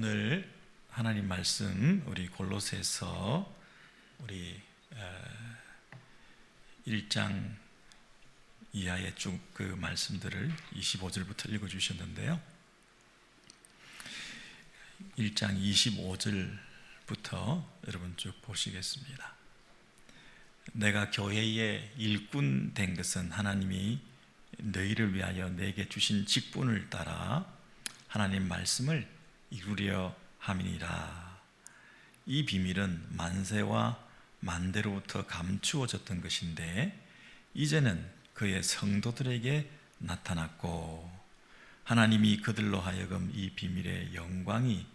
오늘 하나님 말씀 우리 골로새서 우리 1장 이하의 쭉 그 말씀들을 25절부터 읽어주셨는데요. 1장 25절부터 여러분 쭉 보시겠습니다. 내가 교회의 일꾼 된 것은 하나님이 너희를 위하여 내게 주신 직분을 따라 하나님 말씀을 이루려 함이니라. 이 비밀은 만세와 만대로부터 감추어졌던 것인데 이제는 그의 성도들에게 나타났고 하나님이 그들로 하여금 이 비밀의 영광이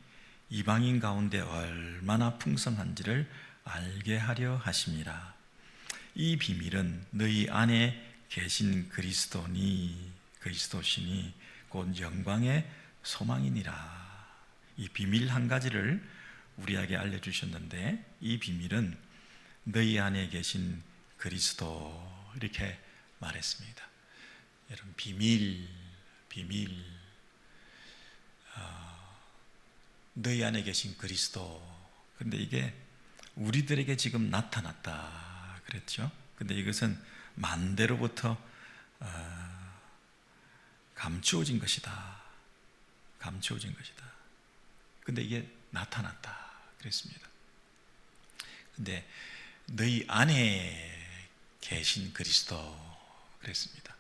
이방인 가운데 얼마나 풍성한지를 알게 하려 하심이라. 이 비밀은 너희 안에 계신 그리스도시니 곧 영광의 소망이니라. 이 비밀 한 가지를 우리에게 알려주셨는데 이 비밀은 너희 안에 계신 그리스도, 이렇게 말했습니다. 여러분, 비밀 너희 안에 계신 그리스도. 근데 이게 우리들에게 지금 나타났다 그랬죠. 근데 이것은 만대로부터 감추어진 것이다. 근데 이게 나타났다 그랬습니다. 근데 너희 안에 계신 그리스도 그랬습니다.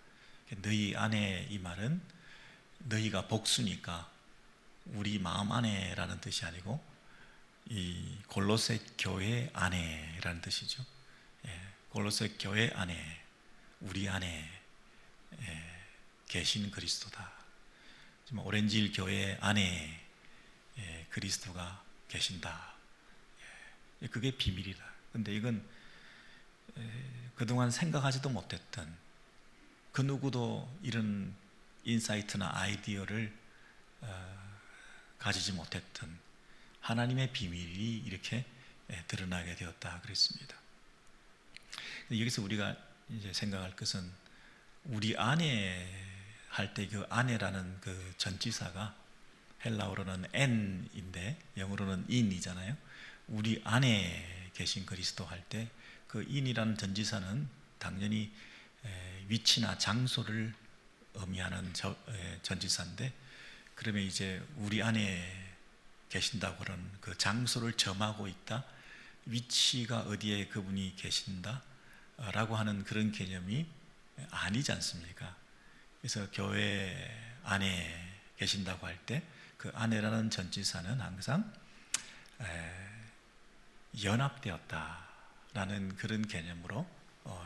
너희 안에, 이 말은 너희가 복수니까 우리 마음 안에라는 뜻이 아니고 이 골로새 교회 안에라는 뜻이죠. 골로새 교회 안에, 우리 안에 계신 그리스도다. 지금 오렌지힐 교회 안에 그리스도가 계신다. 그게 비밀이다. 근데 이건 그동안 생각하지도 못했던, 그 누구도 이런 인사이트나 아이디어를 가지지 못했던 하나님의 비밀이 이렇게 드러나게 되었다 그랬습니다. 여기서 우리가 이제 생각할 것은 우리 안에 할 때 그 안에라는 그 전치사가 헬라어로는 en인데 영어로는 in이잖아요. 우리 안에 계신 그리스도 할 때 그 in이라는 전치사는 당연히 위치나 장소를 의미하는 전치사인데, 그러면 이제 우리 안에 계신다고 하는 그 장소를 점하고 있다, 위치가 어디에 그분이 계신다 라고 하는 그런 개념이 아니지 않습니까? 그래서 교회 안에 계신다고 할 때 그 안에라는 전치사는 항상 연합되었다라는 그런 개념으로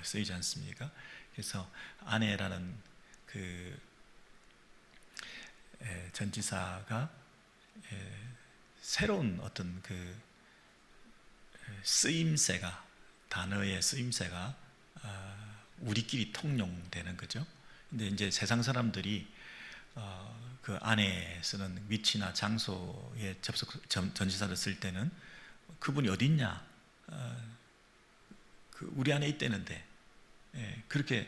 쓰이지 않습니까? 그래서 안에라는 그 전치사가 새로운 어떤 그 쓰임새가, 단어의 쓰임새가 우리끼리 통용되는 거죠. 근데 이제 세상 사람들이 그 안에 쓰는 위치나 장소에 전치사를 쓸 때는 그분이 어디 있냐, 우리 안에 있다는데, 그렇게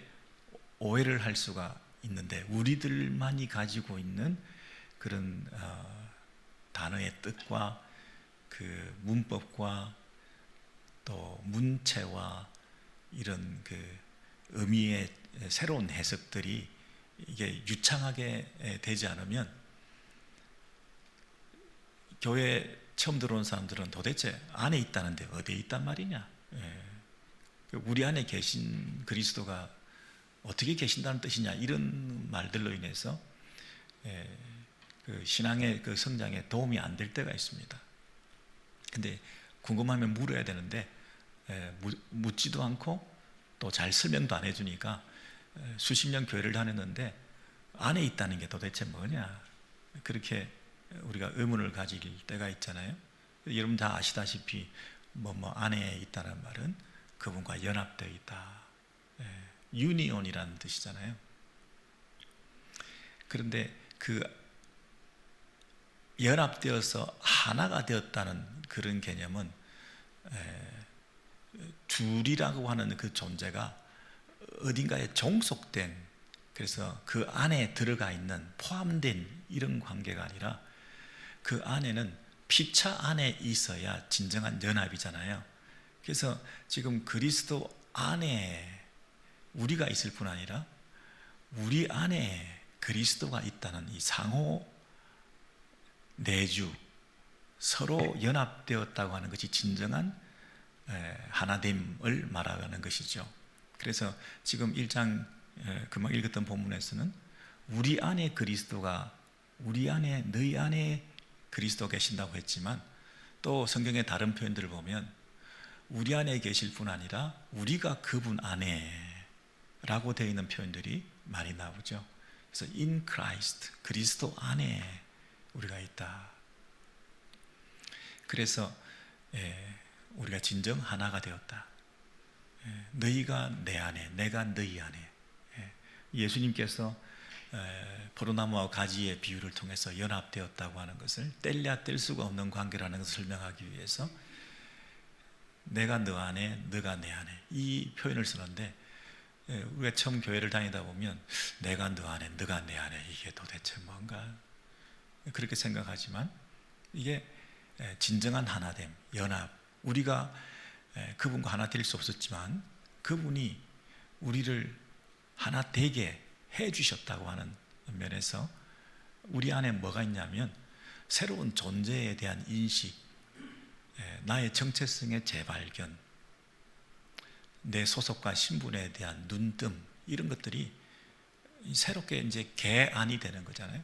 오해를 할 수가 있는데, 우리들만이 가지고 있는 그런 단어의 뜻과 그 문법과 또 문체와 이런 그 의미의 새로운 해석들이 이게 유창하게 되지 않으면 교회 처음 들어온 사람들은 도대체 안에 있다는데 어디에 있단 말이냐, 우리 안에 계신 그리스도가 어떻게 계신다는 뜻이냐, 이런 말들로 인해서 그 신앙의 그 성장에 도움이 안 될 때가 있습니다. 근데 궁금하면 물어야 되는데 묻지도 않고 또 잘 설명도 안 해주니까 수십 년 교회를 다녔는데 안에 있다는 게 도대체 뭐냐, 그렇게 우리가 의문을 가질 때가 있잖아요. 여러분 다 아시다시피 뭐 안에 있다는 말은 그분과 연합되어 있다, 유니온이라는 뜻이잖아요. 그런데 그 연합되어서 하나가 되었다는 그런 개념은 둘이라고 하는 그 존재가 어딘가에 종속된, 그래서 그 안에 들어가 있는, 포함된 이런 관계가 아니라 그 안에는 피차 안에 있어야 진정한 연합이잖아요. 그래서 지금 그리스도 안에 우리가 있을 뿐 아니라 우리 안에 그리스도가 있다는 이 상호 내주, 서로 연합되었다고 하는 것이 진정한 하나됨을 말하는 것이죠. 그래서 지금 1장 금방 읽었던 본문에서는 우리 안에 그리스도가, 우리 안에, 너희 안에 그리스도 계신다고 했지만, 또 성경의 다른 표현들을 보면 우리 안에 계실 뿐 아니라 우리가 그분 안에 라고 되어 있는 표현들이 많이 나오죠. 그래서 in Christ, 그리스도 안에 우리가 있다. 그래서 우리가 진정 하나가 되었다. 너희가 내 안에, 내가 너희 안에. 예수님께서 포도나무와 가지의 비유를 통해서 연합되었다고 하는 것을 뗄래야 뗄 수가 없는 관계라는 것을 설명하기 위해서 내가 너 안에, 너가 내 안에, 이 표현을 쓰는데, 우리가 처음 교회를 다니다 보면 내가 너 안에, 너가 내 안에, 이게 도대체 뭔가 그렇게 생각하지만, 이게 진정한 하나됨, 연합, 우리가 그분과 하나 될 수 없었지만 그분이 우리를 하나 되게 해 주셨다고 하는 면에서 우리 안에 뭐가 있냐면 새로운 존재에 대한 인식, 나의 정체성의 재발견, 내 소속과 신분에 대한 눈뜸, 이런 것들이 새롭게 이제 개안이 되는 거잖아요.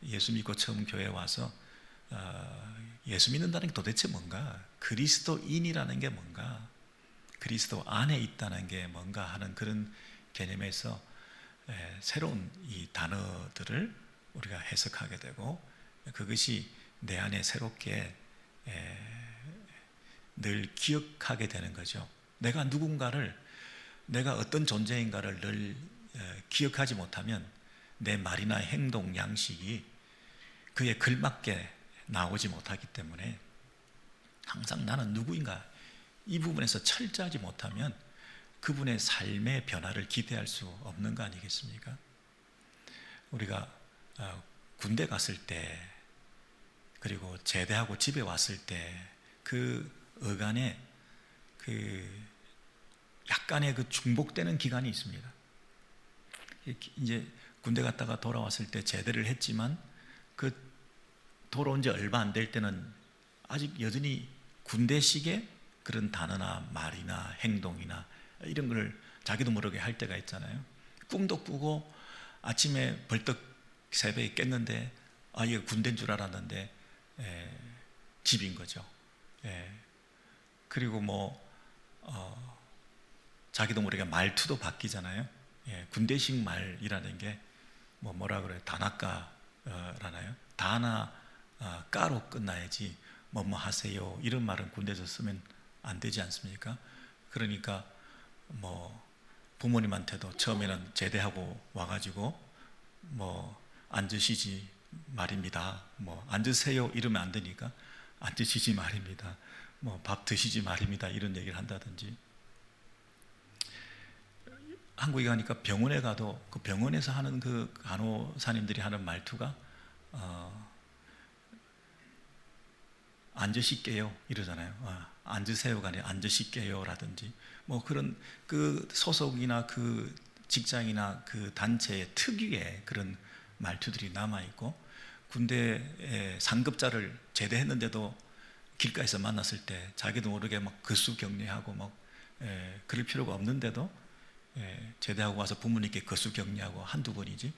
예수 믿고 처음 교회에 와서 예수 믿는다는 게 도대체 뭔가, 그리스도인이라는 게 뭔가, 그리스도 안에 있다는 게 뭔가 하는 그런 개념에서 새로운 이 단어들을 우리가 해석하게 되고, 그것이 내 안에 새롭게 늘 기억하게 되는 거죠. 내가 누군가를, 내가 어떤 존재인가를 늘 기억하지 못하면 내 말이나 행동 양식이 그에 걸맞게 나오지 못하기 때문에 항상 나는 누구인가, 이 부분에서 철저하지 못하면 그분의 삶의 변화를 기대할 수 없는 거 아니겠습니까? 우리가 군대 갔을 때, 그리고 제대하고 집에 왔을 때 그 어간에 그 약간의 그 중복되는 기간이 있습니다. 이제 군대 갔다가 돌아왔을 때 제대를 했지만 그 돌아온 지 얼마 안 될 때는 아직 여전히 군대식의 그런 단어나 말이나 행동이나 이런 걸 자기도 모르게 할 때가 있잖아요. 꿈도 꾸고 아침에 벌떡 새벽에 깼는데 이게 군대인 줄 알았는데 집인 거죠. 그리고 자기도 모르게 말투도 바뀌잖아요. 군대식 말이라는 게 뭐라 그래요? 다나까라나요? 다나 까로 끝나야지 뭐뭐 하세요 이런 말은 군대에서 쓰면 안 되지 않습니까? 그러니까 부모님한테도 처음에는 제대하고 와가지고 앉으시지 말입니다, 앉으세요 이러면 안 되니까 앉으시지 말입니다, 밥 드시지 말입니다 이런 얘기를 한다든지, 한국에 가니까 병원에 가도 그 병원에서 하는 그 간호사님들이 하는 말투가 앉으실게요 이러잖아요. 앉으세요가 아니라 앉으실게요 라든지, 그런 그 소속이나 그 직장이나 그 단체의 특유의 그런 말투들이 남아있고, 군대에 상급자를 제대했는데도 길가에서 만났을 때 자기도 모르게 거수격리하고 그럴 필요가 없는데도 제대하고 와서 부모님께 거수격리하고 한두 번이지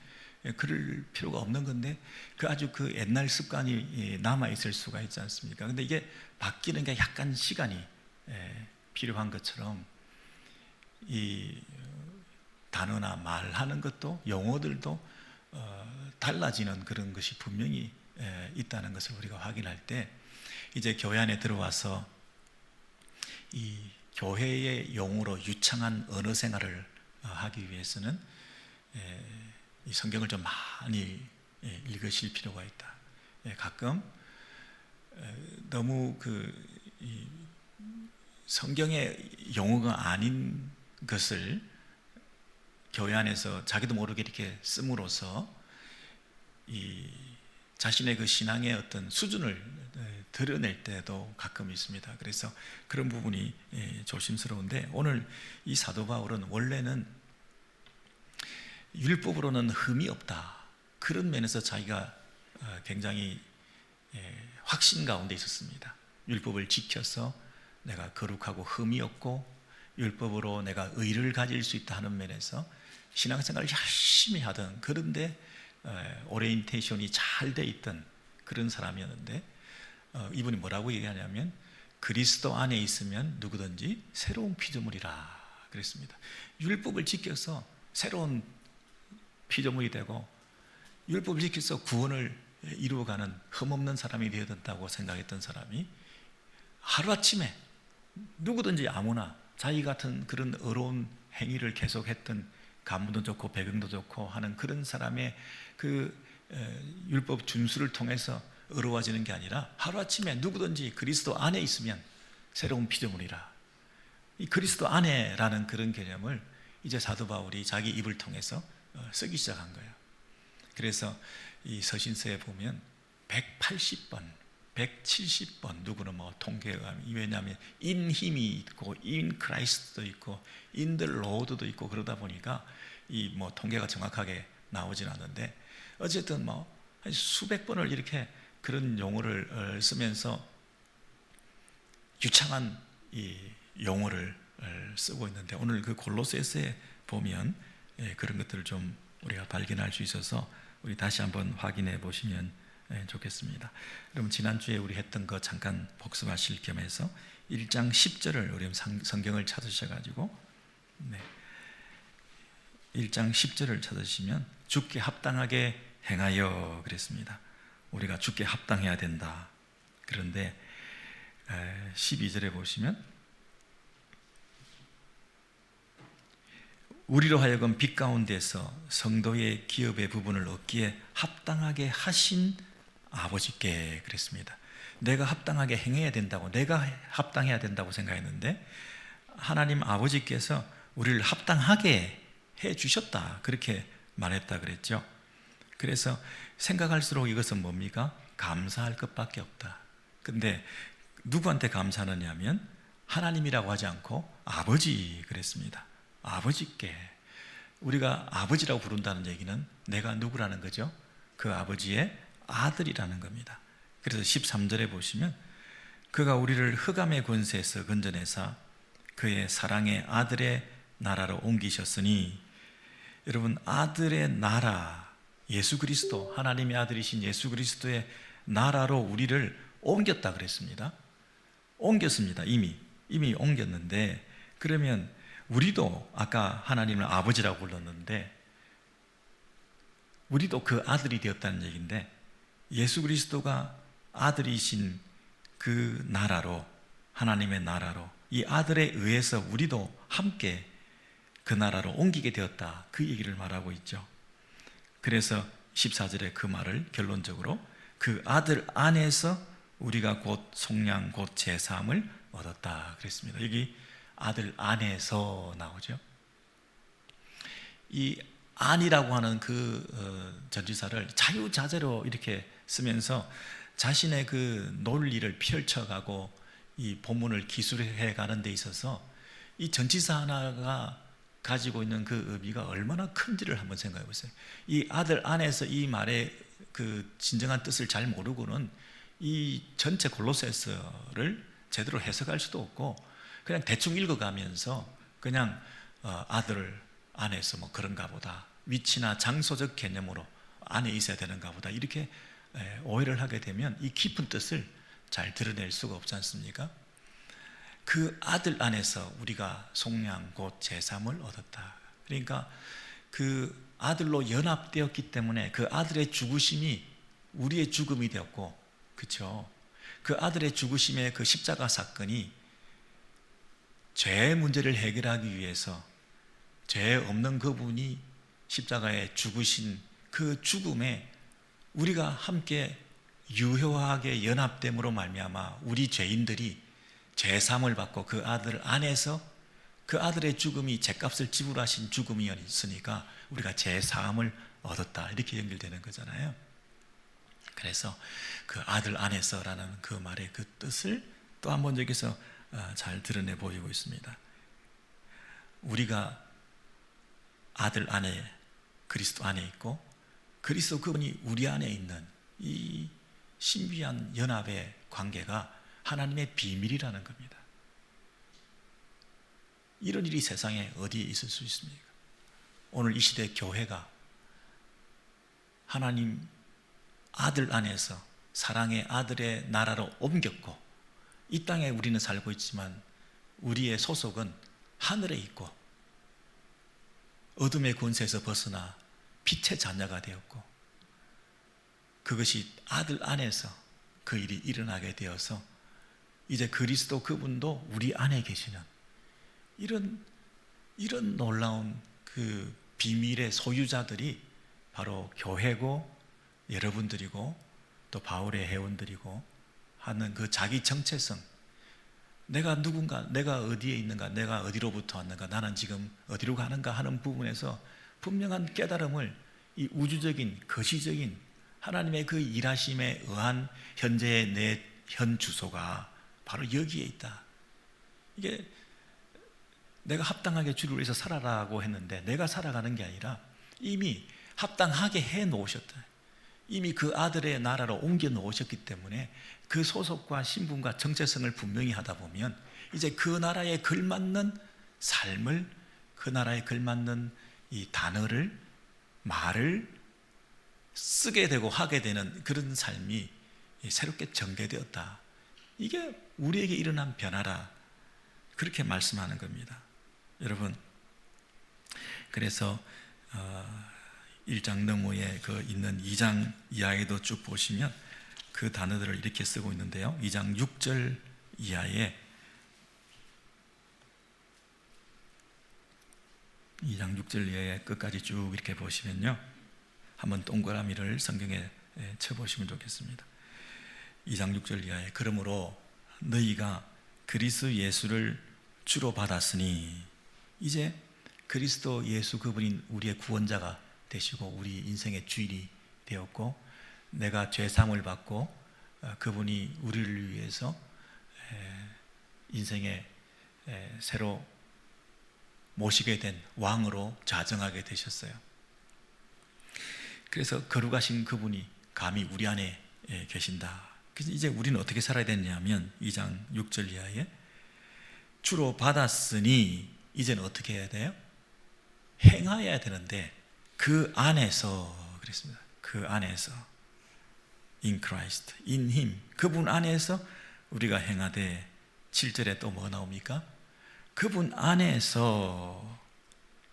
그럴 필요가 없는 건데, 아주 그 옛날 습관이 남아있을 수가 있지 않습니까? 근데 이게 바뀌는 게 약간 시간이 필요한 것처럼 이 단어나 말하는 것도, 용어들도 달라지는 그런 것이 분명히 있다는 것을 우리가 확인할 때, 이제 교회 안에 들어와서 이 교회의 용어로 유창한 언어 생활을 하기 위해서는 이 성경을 좀 많이 읽으실 필요가 있다. 가끔 너무 이 성경의 용어가 아닌 것을 교회 안에서 자기도 모르게 이렇게 씀으로써 이 자신의 그 신앙의 어떤 수준을 드러낼 때도 가끔 있습니다. 그래서 그런 부분이 조심스러운데, 오늘 이 사도 바울은 원래는 율법으로는 흠이 없다, 그런 면에서 자기가 굉장히 확신 가운데 있었습니다. 율법을 지켜서 내가 거룩하고 흠이 없고 율법으로 내가 의를 가질 수 있다 하는 면에서 신앙생활을 열심히 하던, 그런데 오리엔테이션이 잘 돼 있던 그런 사람이었는데, 이분이 뭐라고 얘기하냐면 그리스도 안에 있으면 누구든지 새로운 피조물이라 그랬습니다. 율법을 지켜서 새로운 피조물이 되고 율법을 지켜서 구원을 이루어가는 흠없는 사람이 되어야 된다고 생각했던 사람이 하루아침에 누구든지 아무나 자기 같은 그런 어려운 행위를 계속했던, 가문도 좋고 배경도 좋고 하는 그런 사람의 그 율법 준수를 통해서 어려워지는 게 아니라 하루아침에 누구든지 그리스도 안에 있으면 새로운 피조물이라, 이 그리스도 안에라는 그런 개념을 이제 사도 바울이 자기 입을 통해서 쓰기 시작한 거예요. 그래서 이 서신서에 보면 180번, 170번, 누구는 뭐 통계에 의하면, 왜냐하면 in 힘이 있고 in 크라이스트도 있고 in the Lord도 있고, 그러다 보니까 이 뭐 통계가 정확하게 나오진 않는데, 어쨌든 뭐 수백 번을 이렇게 그런 용어를 쓰면서 유창한 이 용어를 쓰고 있는데, 오늘 그 골로새서에 보면 그런 것들을 좀 우리가 발견할 수 있어서 우리 다시 한번 확인해 보시면 좋겠습니다. 그럼 지난주에 우리 했던 거 잠깐 복습하실 겸해서 1장 10절을 우리 성경을 찾으셔가지고 1장 10절을 찾으시면 주께 합당하게 행하여 그랬습니다. 우리가 주께 합당해야 된다. 그런데 12절에 보시면 우리로 하여금 빛 가운데서 성도의 기업의 부분을 얻기에 합당하게 하신 아버지께 그랬습니다. 내가 합당하게 행해야 된다고, 내가 합당해야 된다고 생각했는데 하나님 아버지께서 우리를 합당하게 해 주셨다, 그렇게 말했다 그랬죠. 그래서 생각할수록 이것은 뭡니까? 감사할 것밖에 없다. 근데 누구한테 감사하느냐면 하나님이라고 하지 않고 아버지 그랬습니다. 아버지께. 우리가 아버지라고 부른다는 얘기는 내가 누구라는 거죠? 그 아버지의 아들이라는 겁니다. 그래서 13절에 보시면 그가 우리를 흑암의 권세에서 건져내사 그의 사랑의 아들의 나라로 옮기셨으니, 여러분, 아들의 나라, 예수 그리스도, 하나님의 아들이신 예수 그리스도의 나라로 우리를 옮겼다 그랬습니다. 옮겼습니다. 이미 옮겼는데, 그러면 우리도 아까 하나님을 아버지라고 불렀는데 우리도 그 아들이 되었다는 얘기인데, 예수 그리스도가 아들이신 그 나라로, 하나님의 나라로, 이 아들에 의해서 우리도 함께 그 나라로 옮기게 되었다, 그 얘기를 말하고 있죠. 그래서 14절에 그 말을 결론적으로 그 아들 안에서 우리가 곧 속량 곧 제사함을 얻었다 그랬습니다. 여기 아들 안에서 나오죠. 이 안이라고 하는 그 전치사를 자유자재로 이렇게 쓰면서 자신의 그 논리를 펼쳐가고 이 본문을 기술해 가는 데 있어서 이 전치사 하나가 가지고 있는 그 의미가 얼마나 큰지를 한번 생각해 보세요. 이 아들 안에서 이 말의 그 진정한 뜻을 잘 모르고는 이 전체 골로새서를 제대로 해석할 수도 없고, 그냥 대충 읽어가면서 그냥 아들 안에서 뭐 그런가 보다, 위치나 장소적 개념으로 안에 있어야 되는가 보다, 이렇게 오해를 하게 되면 이 깊은 뜻을 잘 드러낼 수가 없지 않습니까? 그 아들 안에서 우리가 속량 곧 제삼을 얻었다. 그러니까 그 아들로 연합되었기 때문에 그 아들의 죽으심이 우리의 죽음이 되었고, 그렇죠? 그 아들의 죽으심의 그 십자가 사건이 죄의 문제를 해결하기 위해서 죄 없는 그분이 십자가에 죽으신 그 죽음에 우리가 함께 유효하게 연합됨으로 말미암아 우리 죄인들이 죄사함을 받고 그 아들 안에서 그 아들의 죽음이 죄값을 지불하신 죽음이었으니까 우리가 죄사함을 얻었다, 이렇게 연결되는 거잖아요. 그래서 그 아들 안에서라는 그 말의 그 뜻을 또 한 번 여기서 잘 드러내 보이고 있습니다. 우리가 아들 안에, 그리스도 안에 있고 그리스도 그분이 우리 안에 있는 이 신비한 연합의 관계가 하나님의 비밀이라는 겁니다. 이런 일이 세상에 어디에 있을 수 있습니까? 오늘 이 시대 교회가 하나님 아들 안에서 사랑의 아들의 나라로 옮겼고 이 땅에 우리는 살고 있지만 우리의 소속은 하늘에 있고 어둠의 권세에서 벗어나 빛의 자녀가 되었고 그것이 아들 안에서 그 일이 일어나게 되어서 이제 그리스도 그분도 우리 안에 계시는 이런 놀라운 그 비밀의 소유자들이 바로 교회고 여러분들이고 또 바울의 회원들이고 하는 그 자기 정체성, 내가 누군가, 내가 어디에 있는가, 내가 어디로부터 왔는가, 나는 지금 어디로 가는가 하는 부분에서 분명한 깨달음을 이 우주적인 거시적인 하나님의 그 일하심에 의한 현재의 내 현 주소가 바로 여기에 있다. 이게 내가 합당하게 주를 위해서 살아라고 했는데 내가 살아가는 게 아니라 이미 합당하게 해 놓으셨다. 이미 그 아들의 나라로 옮겨 놓으셨기 때문에 그 소속과 신분과 정체성을 분명히 하다 보면 이제 그 나라에 걸맞는 삶을, 그 나라에 걸맞는 이 단어를, 말을 쓰게 되고 하게 되는 그런 삶이 새롭게 전개되었다. 이게 우리에게 일어난 변화라, 그렇게 말씀하는 겁니다. 여러분, 그래서 1장 너머에 그 있는 2장 이하에도 쭉 보시면 그 단어들을 이렇게 쓰고 있는데요. 2장 6절 이하에 2장 6절 이하에 끝까지 쭉 이렇게 보시면요, 한번 동그라미를 성경에 쳐보시면 좋겠습니다. 2장 6절 이하에 그러므로 너희가 그리스도 예수를 주로 받았으니, 이제 그리스도 예수 그분이 우리의 구원자가 되시고 우리 인생의 주인이 되었고 내가 죄사함을 받고 그분이 우리를 위해서 인생에 새로 모시게 된 왕으로 좌정하게 되셨어요. 그래서 거룩하신 그분이 감히 우리 안에 계신다. 그래서 이제 우리는 어떻게 살아야 되냐면 2장 6절 이하에 주로 받았으니 이제는 어떻게 해야 돼요? 행하여야 되는데 그 안에서 그랬습니다. 그 안에서 in Christ, in Him, 그분 안에서 우리가 행하되 7절에 또 뭐 나옵니까? 그분 안에서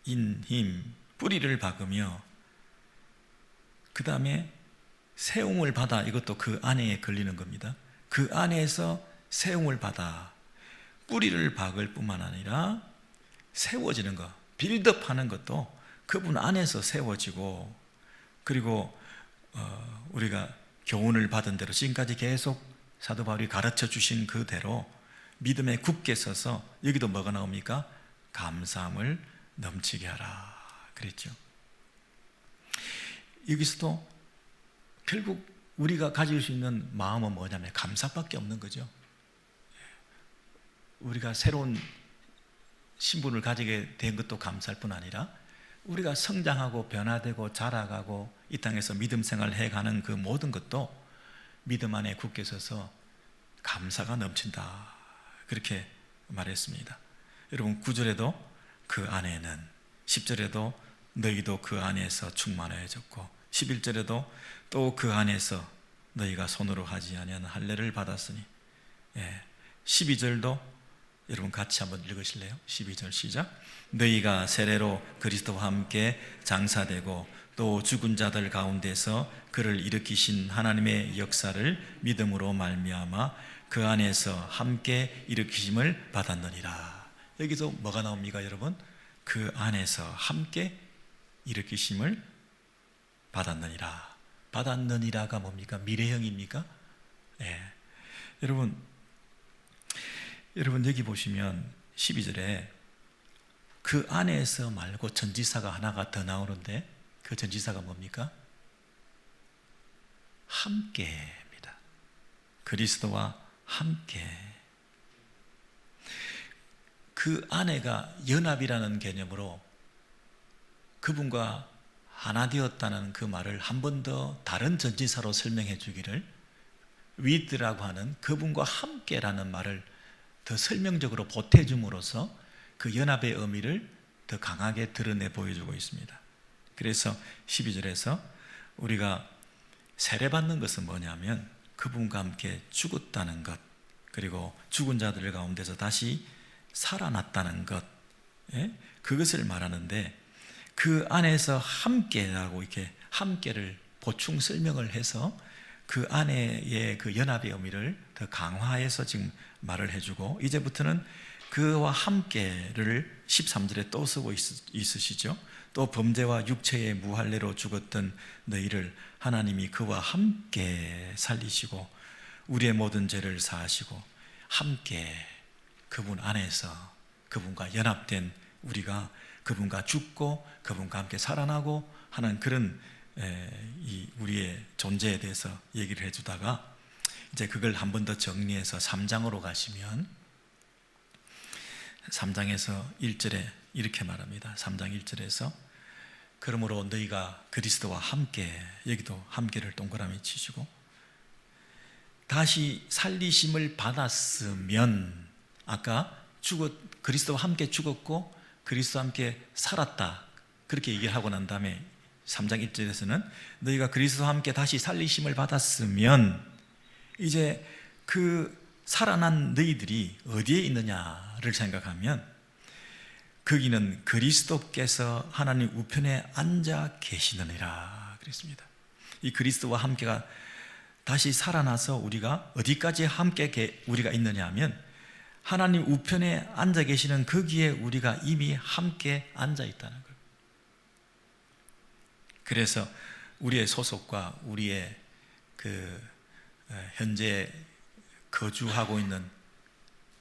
in Him, 뿌리를 박으며 그 다음에 세움을 받아, 이것도 그 안에 걸리는 겁니다. 그 안에서 세움을 받아 뿌리를 박을 뿐만 아니라 세워지는 것, 빌드업하는 것도 그분 안에서 세워지고, 그리고 우리가 교훈을 받은 대로 지금까지 계속 사도 바울이 가르쳐 주신 그대로 믿음에 굳게 서서, 여기도 뭐가 나옵니까? 감사함을 넘치게 하라 그랬죠. 여기서도 결국 우리가 가질 수 있는 마음은 뭐냐면 감사밖에 없는 거죠. 우리가 새로운 신분을 가지게 된 것도 감사할 뿐 아니라 우리가 성장하고 변화되고 자라가고 이 땅에서 믿음 생활을 해가는 그 모든 것도 믿음 안에 굳게 서서 감사가 넘친다, 그렇게 말했습니다. 여러분 9절에도 그 안에는, 10절에도 너희도 그 안에서 충만해졌고 11절에도 또 그 안에서 너희가 손으로 하지 아니하는 할례를 받았으니, 12절도 여러분 같이 한번 읽으실래요? 12절 시작. 너희가 세례로 그리스도와 함께 장사되고 또 죽은 자들 가운데서 그를 일으키신 하나님의 역사를 믿음으로 말미암아 그 안에서 함께 일으키심을 받았느니라. 여기서 뭐가 나옵니까 여러분? 그 안에서 함께 일으키심을 받았느니라. 받았느니라가 뭡니까? 미래형입니까? 여러분 여기 보시면 12절에 그 안에서 말고 전지사가 하나가 더 나오는데 그 전지사가 뭡니까? 함께입니다. 그리스도와 함께. 그 안에가 연합이라는 개념으로 그분과 하나 되었다는 그 말을 한 번 더 다른 전치사로 설명해 주기를, with라고 하는 그분과 함께라는 말을 더 설명적으로 보태줌으로써 그 연합의 의미를 더 강하게 드러내 보여주고 있습니다. 그래서 12절에서 우리가 세례받는 것은 뭐냐면 그분과 함께 죽었다는 것, 그리고 죽은 자들 가운데서 다시 살아났다는 것, 그것을 말하는데, 그 안에서 함께라고 이렇게 함께를 보충 설명을 해서 그 안에의 그 연합의 의미를 더 강화해서 지금 말을 해주고, 이제부터는 그와 함께를 13절에 또 쓰고 있으시죠. 또 범죄와 육체의 무할례로 죽었던 너희를 하나님이 그와 함께 살리시고 우리의 모든 죄를 사하시고, 함께 그분 안에서 그분과 연합된 우리가 그분과 죽고 그분과 함께 살아나고 하는 그런 이 우리의 존재에 대해서 얘기를 해주다가, 이제 그걸 한 번 더 정리해서 3장으로 가시면 3장에서 1절에 이렇게 말합니다. 3장 1절에서 그러므로 너희가 그리스도와 함께, 여기도 함께를 동그라미 치시고, 다시 살리심을 받았으면, 아까 그리스도와 함께 죽었고 그리스도와 함께 살았다 그렇게 얘기를 하고 난 다음에 3장 1절에서는 너희가 그리스도와 함께 다시 살리심을 받았으면, 이제 그 살아난 너희들이 어디에 있느냐를 생각하면 거기는 그리스도께서 하나님 우편에 앉아 계시느니라 그랬습니다. 이 그리스도와 함께가 다시 살아나서 우리가 어디까지 함께 우리가 있느냐 하면 하나님 우편에 앉아 계시는 거기에 우리가 이미 함께 앉아 있다는 거예요. 그래서 우리의 소속과 우리의 그 현재 거주하고 있는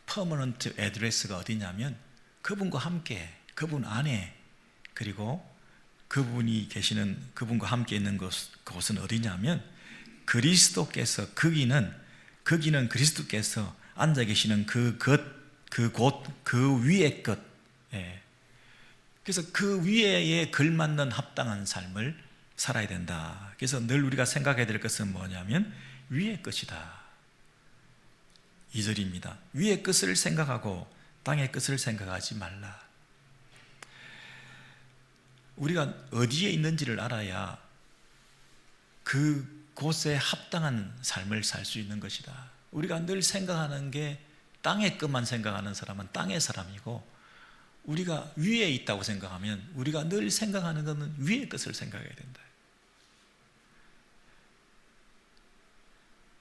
퍼머넌트 애드레스가 어디냐면 그분과 함께, 그분 안에, 그리고 그분이 계시는, 그분과 함께 있는 곳은 어디냐면 그리스도께서, 거기는 그리스도께서 앉아 계시는 그곳, 그 위의 것. 그래서 그 위에 걸맞는 합당한 삶을 살아야 된다. 그래서 늘 우리가 생각해야 될 것은 뭐냐면 위의 것이다. 2절입니다. 위의 것을 생각하고 땅의 것을 생각하지 말라. 우리가 어디에 있는지를 알아야 그곳에 합당한 삶을 살 수 있는 것이다. 우리가 늘 생각하는 게 땅의 것만 생각하는 사람은 땅의 사람이고, 우리가 위에 있다고 생각하면 우리가 늘 생각하는 것은 위의 것을 생각해야 된다.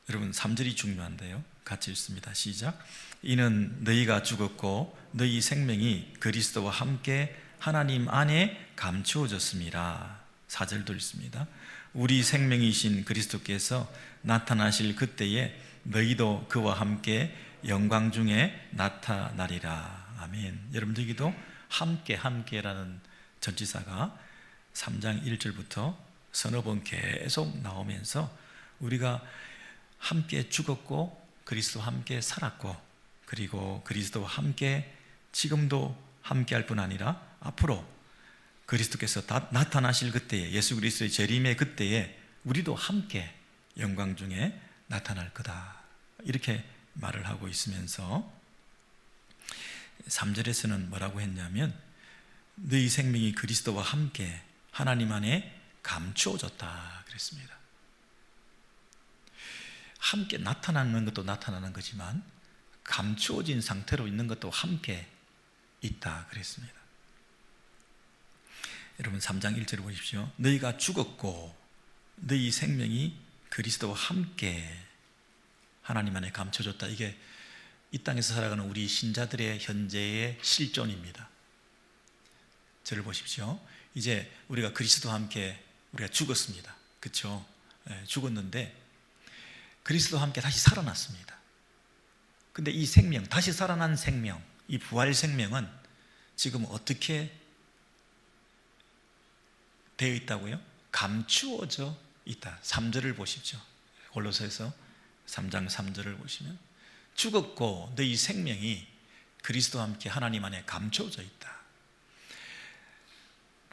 여러분 3절이 중요한데요. 같이 읽습니다. 시작. 이는 너희가 죽었고 너희 생명이 그리스도와 함께 하나님 안에 감추어졌습니다. 4절도 읽습니다. 우리 생명이신 그리스도께서 나타나실 그때에 너희도 그와 함께 영광 중에 나타나리라. 아멘. 여러분 여기도 함께라는 전치사가 3장 1절부터 서너 번 계속 나오면서 우리가 함께 죽었고 그리스도와 함께 살았고, 그리고 그리스도와 함께 지금도 함께 할 뿐 아니라 앞으로 그리스도께서 나타나실 그때에, 예수 그리스도의 재림의 그때에 우리도 함께 영광 중에 나타날 거다, 이렇게 말을 하고 있으면서 3절에서는 뭐라고 했냐면 너희 생명이 그리스도와 함께 하나님 안에 감추어졌다 그랬습니다. 함께 나타나는 것도 나타나는 거지만 감추어진 상태로 있는 것도 함께 있다 그랬습니다. 여러분 3장 1절을 보십시오. 너희가 죽었고 너희 생명이 그리스도와 함께 하나님 안에 감춰졌다. 이게 이 땅에서 살아가는 우리 신자들의 현재의 실존입니다. 저를 보십시오. 이제 우리가 그리스도와 함께 우리가 죽었습니다. 그렇죠? 죽었는데 그리스도와 함께 다시 살아났습니다. 근데 이 생명, 다시 살아난 생명, 이 부활 생명은 지금 어떻게 되어 있다고요? 감추어져 있다. 3절을 보십시오. 골로새서 3장 3절을 보시면 죽었고 너희 생명이 그리스도와 함께 하나님 안에 감춰져 있다.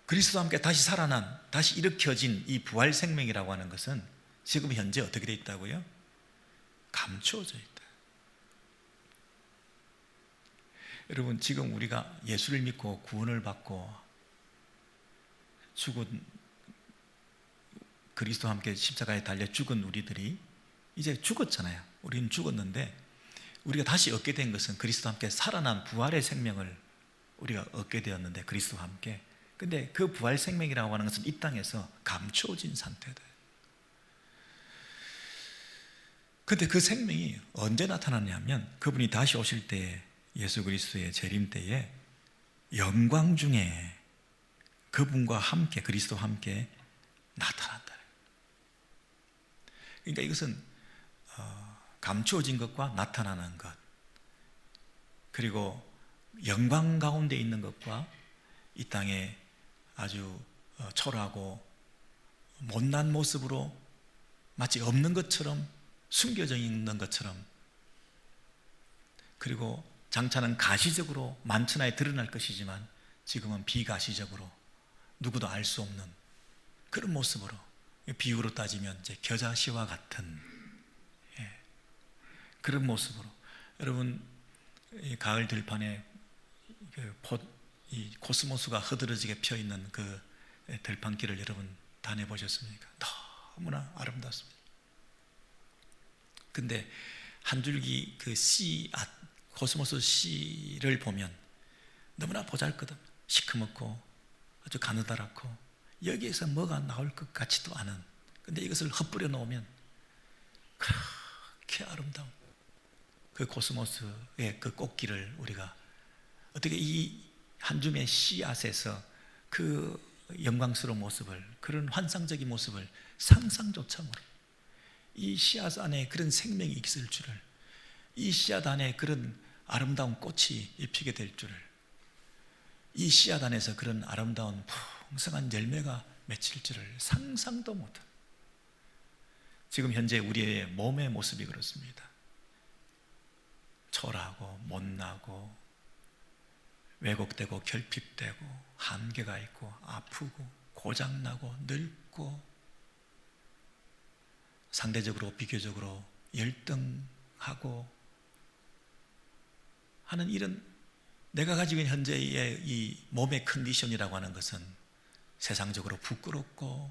그리스도와 함께 다시 살아난, 다시 일으켜진 이 부활 생명이라고 하는 것은 지금 현재 어떻게 되어 있다고요? 감추어져 있다. 여러분, 지금 우리가 예수를 믿고 구원을 받고 죽은, 그리스도와 함께 십자가에 달려 죽은 우리들이 이제 죽었잖아요. 우리는 죽었는데 우리가 다시 얻게 된 것은 그리스도와 함께 살아난 부활의 생명을 우리가 얻게 되었는데, 그리스도와 함께. 근데 그 부활 생명이라고 하는 것은 이 땅에서 감추어진 상태다. 근데 그 생명이 언제 나타나냐면 그분이 다시 오실 때에, 예수 그리스도의 재림 때에 영광 중에 그분과 함께, 그리스도와 함께 나타난다. 그러니까 이것은 감추어진 것과 나타나는 것, 그리고 영광 가운데 있는 것과 이 땅에 아주 초라하고 못난 모습으로 마치 없는 것처럼 숨겨져 있는 것처럼, 그리고 장차는 가시적으로 만천하에 드러날 것이지만 지금은 비가시적으로 누구도 알 수 없는 그런 모습으로, 비유로 따지면 이제 겨자씨와 같은 그런 모습으로. 여러분, 이 가을 들판에 이 코스모스가 흐드러지게 펴 있는 그 들판길을 여러분 다녀보셨습니까? 너무나 아름답습니다. 근데 한 줄기 그 코스모스 씨를 보면 너무나 보잘것없, 시커멓고 아주 가느다랗고 여기에서 뭐가 나올 것 같지도 않은, 근데 이것을 흩뿌려 놓으면 그렇게 아름다운 그 코스모스의 그 꽃길을 우리가 어떻게 이 한 줌의 씨앗에서 그 영광스러운 모습을, 그런 환상적인 모습을 상상조차 모르, 이 씨앗 안에 그런 생명이 있을 줄을, 이 씨앗 안에 그런 아름다운 꽃이 피게 될 줄을, 이 씨앗 안에서 그런 아름다운 풍성한 열매가 맺힐 줄을 상상도 못한, 지금 현재 우리의 몸의 모습이 그렇습니다. 초라하고 못나고 왜곡되고 결핍되고 한계가 있고 아프고 고장나고 늙고 상대적으로 비교적으로 열등하고 하는 이런 내가 가지고 있는 현재의 이 몸의 컨디션이라고 하는 것은 세상적으로 부끄럽고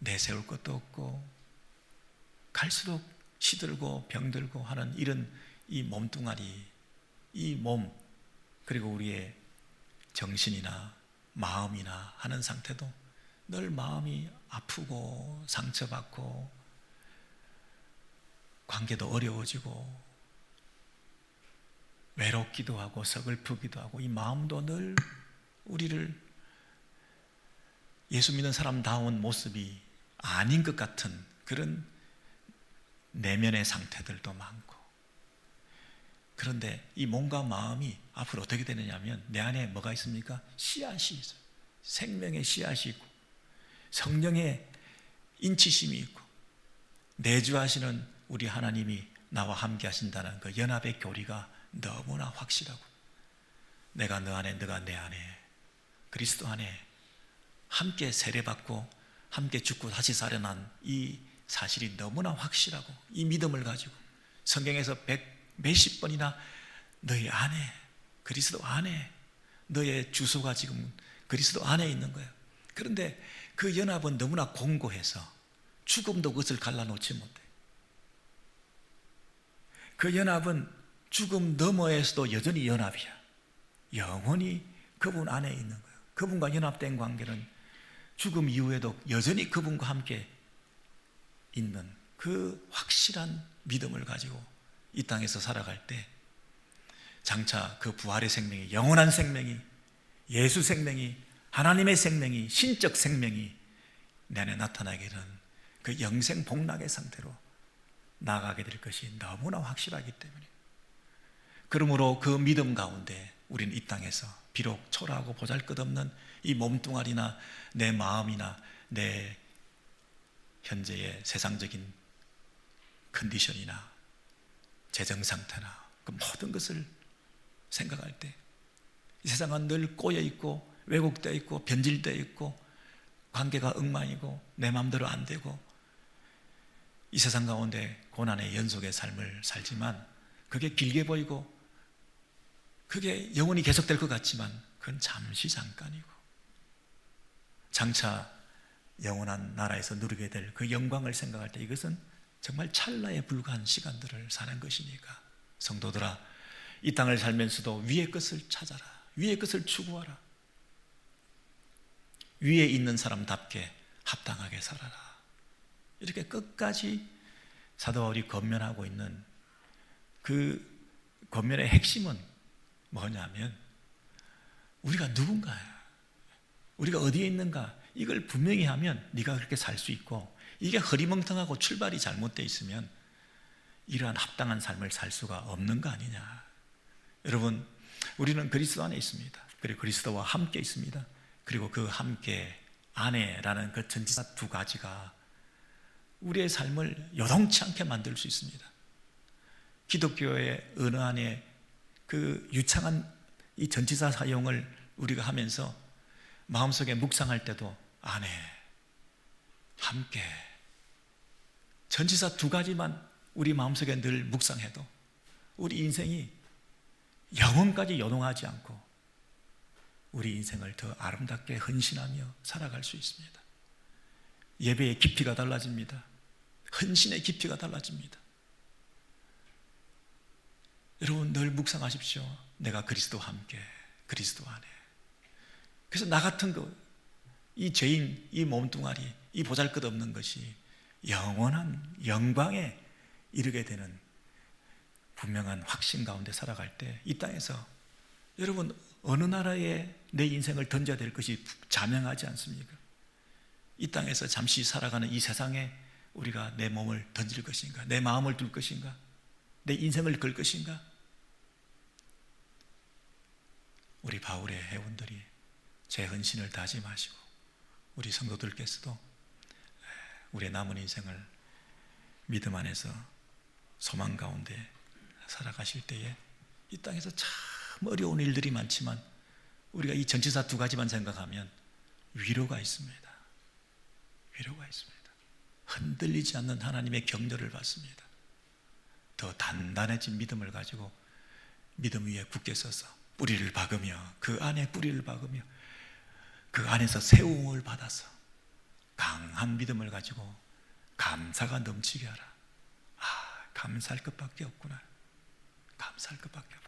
내세울 것도 없고 갈수록 시들고 병들고 하는 이런 이 몸뚱아리, 이 몸, 그리고 우리의 정신이나 마음이나 하는 상태도 늘 마음이 아프고 상처받고 관계도 어려워지고 외롭기도 하고 서글프기도 하고, 이 마음도 늘 우리를 예수 믿는 사람다운 모습이 아닌 것 같은 그런 내면의 상태들도 많고. 그런데 이 몸과 마음이 앞으로 어떻게 되느냐면 내 안에 뭐가 있습니까? 씨앗이 있어요. 생명의 씨앗이 있고 성령의 인치심이 있고 내주하시는 우리 하나님이 나와 함께 하신다는 그 연합의 교리가 너무나 확실하고, 내가 너 안에 너가 내 안에 그리스도 안에 함께 세례받고 함께 죽고 다시 살아난 이 사실이 너무나 확실하고, 이 믿음을 가지고 성경에서 몇십 번이나 너희 안에, 그리스도 안에, 너의 주소가 지금 그리스도 안에 있는 거예요. 그런데 그 연합은 너무나 공고해서 죽음도 그것을 갈라놓지 못해. 그 연합은 죽음 너머에서도 여전히 연합이야. 영원히 그분 안에 있는 거예요. 그분과 연합된 관계는 죽음 이후에도 여전히 그분과 함께 있는 그 확실한 믿음을 가지고 이 땅에서 살아갈 때 장차 그 부활의 생명이, 영원한 생명이, 예수 생명이, 하나님의 생명이, 신적 생명이 내 안에 나타나게 되는 그 영생 복락의 상태로 나아가게 될 것이 너무나 확실하기 때문에, 그러므로 그 믿음 가운데 우리는 이 땅에서 비록 초라하고 보잘것없는 이 몸뚱아리나 내 마음이나 내 현재의 세상적인 컨디션이나 재정 상태나 그 모든 것을 생각할 때 이 세상은 늘 꼬여 있고 왜곡되어 있고 변질되어 있고 관계가 엉망이고 내 마음대로 안 되고 이 세상 가운데 고난의 연속의 삶을 살지만 그게 길게 보이고 그게 영원히 계속될 것 같지만 그건 잠시 잠깐이고 장차 영원한 나라에서 누리게 될 그 영광을 생각할 때 이것은 정말 찰나에 불과한 시간들을 사는 것이니까 성도들아, 이 땅을 살면서도 위의 것을 찾아라. 위의 것을 추구하라. 위에 있는 사람답게 합당하게 살아라. 이렇게 끝까지 사도 바울이 권면하고 있는 그 권면의 핵심은 뭐냐면 우리가 누군가야, 우리가 어디에 있는가, 이걸 분명히 하면 네가 그렇게 살 수 있고, 이게 허리멍텅하고 출발이 잘못되어 있으면 이러한 합당한 삶을 살 수가 없는 거 아니냐. 여러분, 우리는 그리스도 안에 있습니다. 그리고 그리스도와 함께 있습니다. 그리고 그 함께 안에라는 그 전치사 두 가지가 우리의 삶을 요동치 않게 만들 수 있습니다. 기독교의 언어 안에 그 유창한 이 전치사 사용을 우리가 하면서 마음속에 묵상할 때도 안에, 함께, 전치사 두 가지만 우리 마음속에 늘 묵상해도 우리 인생이 영혼까지 요동하지 않고 우리 인생을 더 아름답게 헌신하며 살아갈 수 있습니다. 예배의 깊이가 달라집니다. 헌신의 깊이가 달라집니다. 여러분 늘 묵상하십시오. 내가 그리스도와 함께, 그리스도 안에. 그래서 나 같은 이 죄인, 이 몸뚱아리, 이 보잘것없는 것이 영원한 영광에 이르게 되는 분명한 확신 가운데 살아갈 때 이 땅에서 여러분 어느 나라에 내 인생을 던져야 될 것이 자명하지 않습니까? 이 땅에서 잠시 살아가는 이 세상에 우리가 내 몸을 던질 것인가, 내 마음을 둘 것인가, 내 인생을 걸 것인가? 우리 바울의 회원들이 제 헌신을 다짐하시고 우리 성도들께서도 우리의 남은 인생을 믿음 안에서 소망 가운데 살아가실 때에 이 땅에서 참 어려운 일들이 많지만 우리가 이 전치사 두 가지만 생각하면 위로가 있습니다. 위로가 있습니다. 흔들리지 않는 하나님의 격려를 받습니다. 더 단단해진 믿음을 가지고 믿음 위에 굳게 서서 뿌리를 박으며 그 안에 뿌리를 박으며 그 안에서 세움을 받아서 강한 믿음을 가지고 감사가 넘치게 하라. 감사할 것밖에 없구나. 감사할 것밖에 없구나.